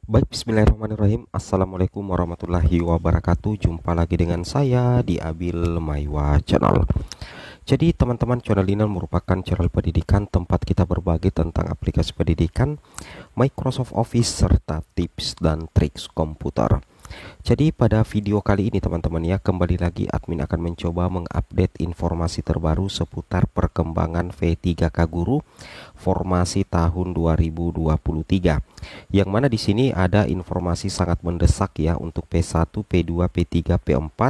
Baik, bismillahirrahmanirrahim. Assalamualaikum warahmatullahi wabarakatuh. Jumpa lagi dengan saya di Abil Maiwa Channel. Jadi teman-teman, channel ini merupakan channel pendidikan tempat kita berbagi tentang aplikasi pendidikan, Microsoft Office, serta tips dan triks komputer. Jadi pada video kali ini teman-teman ya, kembali lagi admin akan mencoba mengupdate informasi terbaru seputar perkembangan V3K Guru formasi tahun 2023. Yang mana di sini ada informasi sangat mendesak ya untuk P1, P2, P3, P4,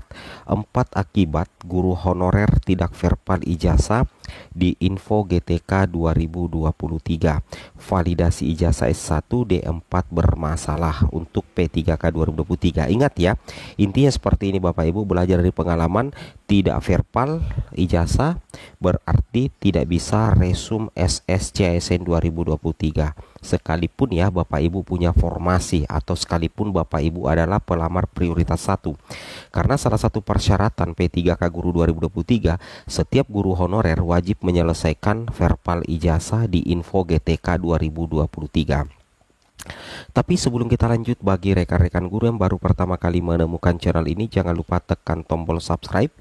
4 akibat guru honorer tidak verbal ijazah di Info GTK 2023. Validasi ijazah S1 D4 bermasalah untuk P3K 2023. Ingat ya, intinya seperti ini Bapak Ibu, belajar dari pengalaman. Tidak verbal ijazah berarti tidak bisa resum SSCASN 2023. Sekalipun ya Bapak Ibu punya formasi atau sekalipun Bapak Ibu adalah pelamar prioritas 1. Karena salah satu persyaratan P3K Guru 2023, setiap guru honorer wajib menyelesaikan verbal ijazah di Info GTK 2023. Tapi sebelum kita lanjut, bagi rekan-rekan guru yang baru pertama kali menemukan channel ini, jangan lupa tekan tombol subscribe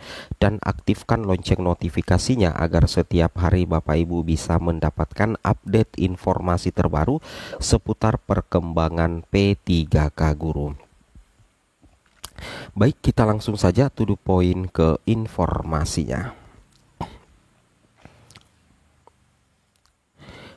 dan aktifkan lonceng notifikasinya agar setiap hari Bapak Ibu bisa mendapatkan update informasi terbaru seputar perkembangan P3K Guru. Baik, kita langsung saja to the point ke informasinya.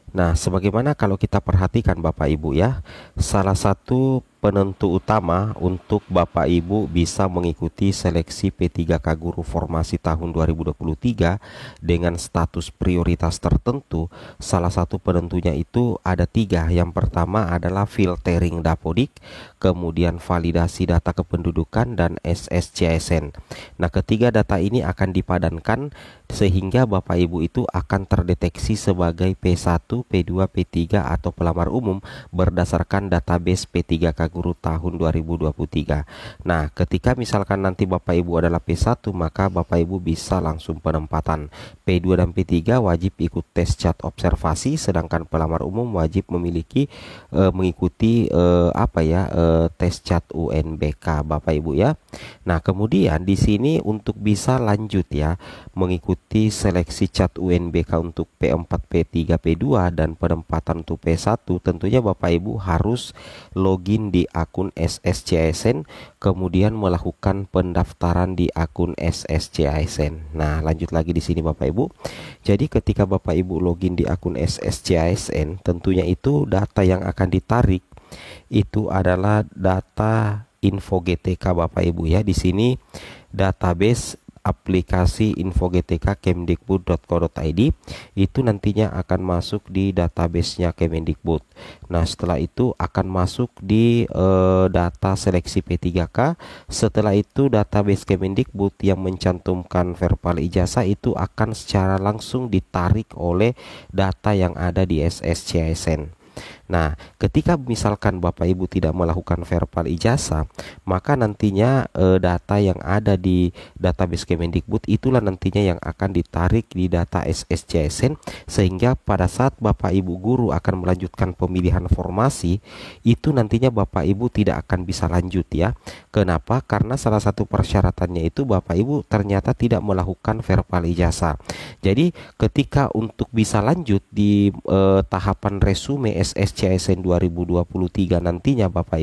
Nah, sebagaimana kalau kita perhatikan Bapak Ibu ya, salah satu penentu utama untuk Bapak Ibu bisa mengikuti seleksi P3K Guru formasi tahun 2023 dengan status prioritas tertentu, salah satu penentunya itu ada 3. Yang pertama adalah filtering Dapodik, kemudian validasi data kependudukan, dan SSCSN. Nah, ketiga data ini akan dipadankan sehingga Bapak Ibu itu akan terdeteksi sebagai P1, P2, P3 atau pelamar umum berdasarkan database P3K Guru tahun 2023. Nah, ketika misalkan nanti Bapak Ibu adalah P1, maka Bapak Ibu bisa langsung penempatan. P2 dan P3 wajib ikut tes cat observasi, sedangkan pelamar umum wajib mengikuti tes cat UNBK Bapak Ibu ya. Nah, kemudian di sini untuk bisa lanjut ya mengikuti seleksi cat UNBK untuk P4, P3, P2 dan penempatan untuk P1, tentunya Bapak Ibu harus login di akun SSCASN, kemudian melakukan pendaftaran di akun SSCASN. Nah, lanjut lagi di sini Bapak Ibu. Jadi ketika Bapak Ibu login di akun SSCASN, tentunya itu data yang akan ditarik itu adalah data Info GTK Bapak Ibu ya. Di sini database aplikasi Info GTK kemdikbud.co.id itu nantinya akan masuk di databasenya Kemendikbud. Nah, setelah itu akan masuk di data seleksi P3K. Setelah itu database Kemendikbud yang mencantumkan verbal ijazah itu akan secara langsung ditarik oleh data yang ada di SSCASN. Nah, ketika misalkan Bapak Ibu tidak melakukan verbal ijazah, maka nantinya data yang ada di database Kemendikbud itulah nantinya yang akan ditarik di data SSCSN, sehingga pada saat Bapak Ibu guru akan melanjutkan pemilihan formasi, itu nantinya Bapak Ibu tidak akan bisa lanjut ya. Kenapa? Karena salah satu persyaratannya itu Bapak Ibu ternyata tidak melakukan verbal ijazah. Jadi ketika untuk bisa lanjut di tahapan resume SSCASN 2023 nantinya Bapak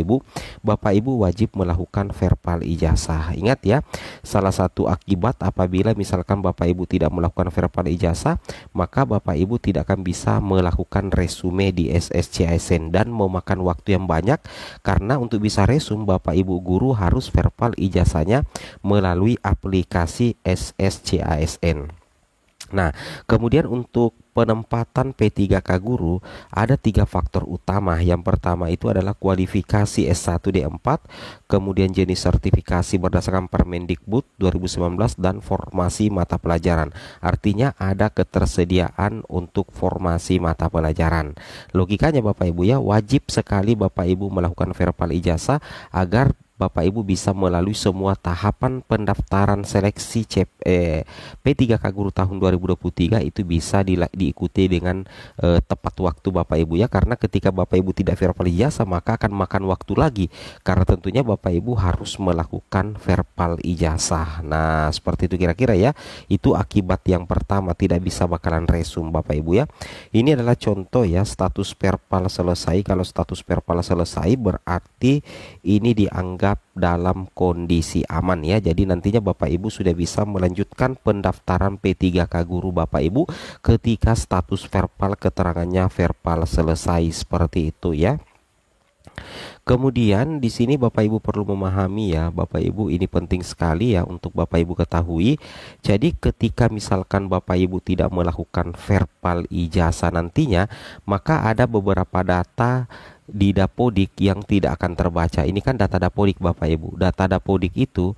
Ibu wajib melakukan verbal ijazah. Ingat ya, salah satu akibat apabila misalkan Bapak Ibu tidak melakukan verbal ijazah, maka Bapak Ibu tidak akan bisa melakukan resume di SSCASN dan memakan waktu yang banyak, karena untuk bisa resume Bapak Ibu guru harus verbal ijazahnya melalui aplikasi SSCASN. Nah, kemudian untuk penempatan P3K Guru ada 3 faktor utama. Yang pertama itu adalah kualifikasi S1 D4, kemudian jenis sertifikasi berdasarkan Permendikbud 2019 dan formasi mata pelajaran. Artinya ada ketersediaan untuk formasi mata pelajaran. Logikanya Bapak Ibu ya, wajib sekali Bapak Ibu melakukan verbal ijazah agar Bapak Ibu bisa melalui semua tahapan pendaftaran seleksi P3K Guru tahun 2023 itu bisa diikuti dengan tepat waktu Bapak Ibu ya, karena ketika Bapak Ibu tidak verbal ijazah maka akan makan waktu lagi, karena tentunya Bapak Ibu harus melakukan verbal ijazah. Nah, seperti itu kira-kira ya. Itu akibat yang pertama, tidak bisa bakalan resum Bapak Ibu ya. Ini adalah contoh ya, status verbal selesai. Kalau status verbal selesai berarti ini dianggap dalam kondisi aman ya. Jadi nantinya Bapak Ibu sudah bisa melanjutkan pendaftaran P3K Guru Bapak Ibu ketika status verbal keterangannya verbal selesai, seperti itu ya. Kemudian di sini Bapak Ibu perlu memahami ya, Bapak Ibu, ini penting sekali ya untuk Bapak Ibu ketahui. Jadi ketika misalkan Bapak Ibu tidak melakukan verbal ijazah nantinya, maka ada beberapa data di Dapodik yang tidak akan terbaca. Ini kan data Dapodik Bapak Ibu. Data Dapodik itu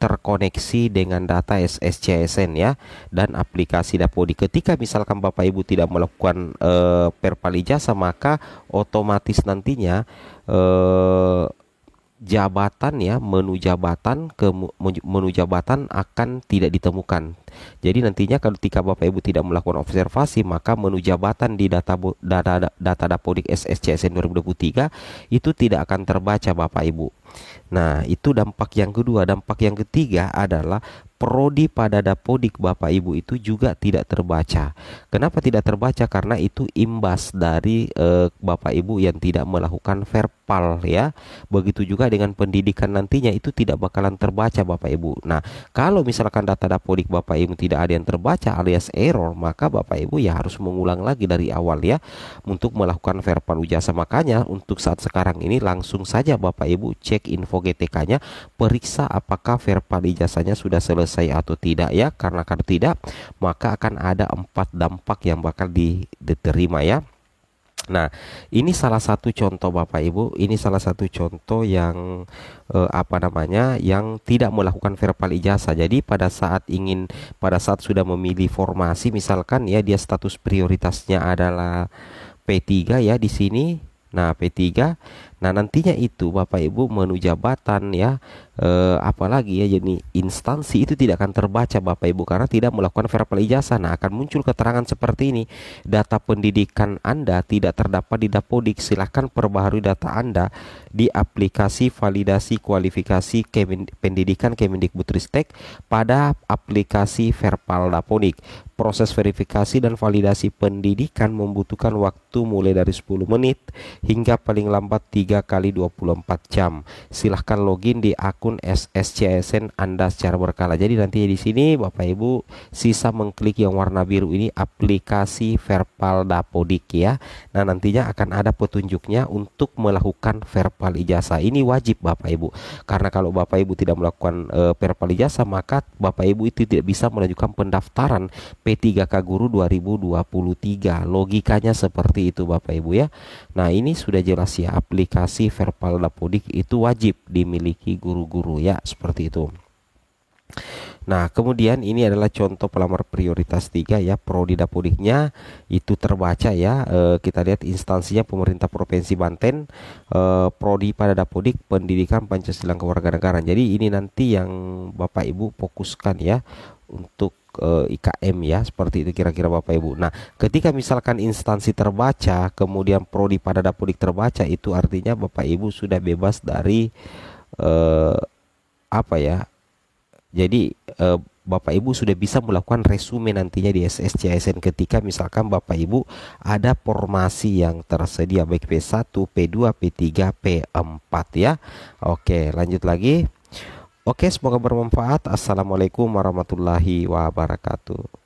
terkoneksi dengan data SSCSN ya, dan aplikasi Dapodik. Ketika misalkan Bapak Ibu tidak melakukan verbal ijazah, maka otomatis nantinya jabatan ya, menu jabatan akan tidak ditemukan. Jadi nantinya ketika Bapak Ibu tidak melakukan observasi, maka menu jabatan di data Dapodik SSCSN 2023 itu tidak akan terbaca Bapak Ibu. Nah, itu dampak yang kedua. Dampak yang ketiga adalah prodi pada Dapodik Bapak Ibu itu juga tidak terbaca. Kenapa tidak terbaca? Karena itu imbas dari Bapak Ibu yang tidak melakukan verbal ya. Begitu juga dengan pendidikan, nantinya itu tidak bakalan terbaca Bapak Ibu. Nah, kalau misalkan data Dapodik Bapak Ibu tidak ada yang terbaca alias error, maka Bapak Ibu ya harus mengulang lagi dari awal ya untuk melakukan verbal ijazah. Makanya untuk saat sekarang ini langsung saja Bapak Ibu cek info GTK-nya, periksa apakah verbal ijazahnya sudah selesai atau tidak ya, karena kalau tidak maka akan ada 4 dampak yang bakal diterima ya. Nah, ini salah satu contoh Bapak Ibu, ini salah satu contoh yang yang tidak melakukan verbal ijazah. Jadi pada saat sudah memilih formasi, misalkan ya dia status prioritasnya adalah P3 ya di sini. Nah, P3. Nah, nantinya itu Bapak Ibu menu jabatan ya, apalagi ya, jadi instansi itu tidak akan terbaca Bapak Ibu karena tidak melakukan verbal ijazah. Nah, akan muncul keterangan seperti ini. Data pendidikan Anda tidak terdapat di Dapodik. Silahkan perbaharui data Anda di aplikasi validasi kualifikasi pendidikan Kemendikbudristek pada aplikasi verbal Dapodik. Proses verifikasi dan validasi pendidikan membutuhkan waktu mulai dari 10 menit hingga paling lambat 3 kali 24 jam. Silahkan login di akun SSCSN Anda secara berkala. Jadi nanti di sini Bapak Ibu sisa mengklik yang warna biru ini, aplikasi verbal Dapodik ya. Nah, nantinya akan ada petunjuknya untuk melakukan verbal ijazah. Ini wajib Bapak Ibu. Karena kalau Bapak Ibu tidak melakukan verbal ijazah, maka Bapak Ibu itu tidak bisa melanjutkan pendaftaran P3K Guru 2023. Logikanya seperti itu Bapak Ibu ya. Nah, ini sudah jelas ya, aplikasi verbal Dapodik itu wajib dimiliki guru-guru ya, seperti itu. Nah, kemudian ini adalah contoh pelamar prioritas 3 ya, prodi Dapodiknya itu terbaca ya. Kita lihat instansinya pemerintah Provinsi Banten, prodi pada Dapodik Pendidikan Pancasila Kewarganegaraan. Jadi ini nanti yang Bapak Ibu fokuskan ya untuk IKM ya, seperti itu kira-kira Bapak Ibu. Nah, ketika misalkan instansi terbaca kemudian prodi pada Dapodik terbaca, itu artinya Bapak Ibu sudah bebas dari jadi Bapak Ibu sudah bisa melakukan resume nantinya di SSCSN ketika misalkan Bapak Ibu ada formasi yang tersedia baik P1, P2, P3, P4 ya. Oke, lanjut lagi. Oke, semoga bermanfaat. Assalamualaikum warahmatullahi wabarakatuh.